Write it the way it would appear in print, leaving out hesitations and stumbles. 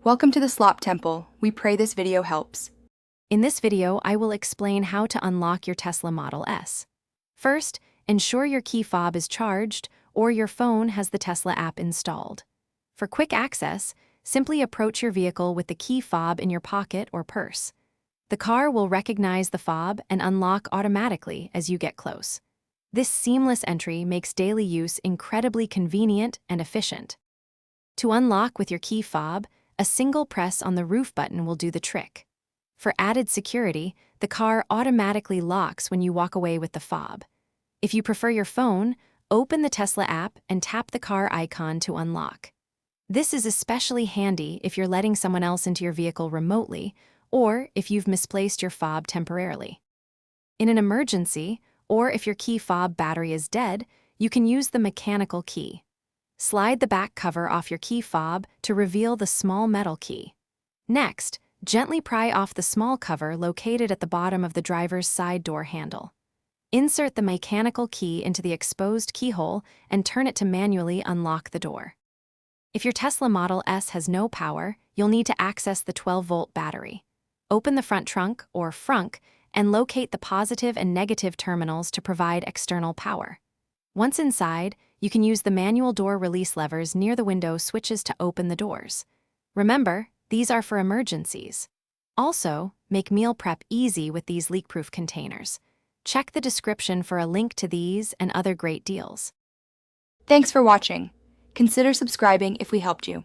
Welcome to the Slop Temple. We pray this video helps. In this video, I will explain how to unlock your Tesla Model S. First, ensure your key fob is charged or your phone has the Tesla app installed. For quick access, simply approach your vehicle with the key fob in your pocket or purse. The car will recognize the fob and unlock automatically as you get close. This seamless entry makes daily use incredibly convenient and efficient. To unlock with your key fob, a single press on the roof button will do the trick. For added security, the car automatically locks when you walk away with the fob. If you prefer your phone, open the Tesla app and tap the car icon to unlock. This is especially handy if you're letting someone else into your vehicle remotely or if you've misplaced your fob temporarily. In an emergency, or if your key fob battery is dead, you can use the mechanical key. Slide the back cover off your key fob to reveal the small metal key. Next, gently pry off the small cover located at the bottom of the driver's side door handle. Insert the mechanical key into the exposed keyhole and turn it to manually unlock the door. If your Tesla Model S has no power, you'll need to access the 12-volt battery. Open the front trunk, or frunk, and locate the positive and negative terminals to provide external power. Once inside, you can use the manual door release levers near the window switches to open the doors. Remember, these are for emergencies. Also, make meal prep easy with these leak-proof containers. Check the description for a link to these and other great deals. Thanks for watching. Consider subscribing if we helped you.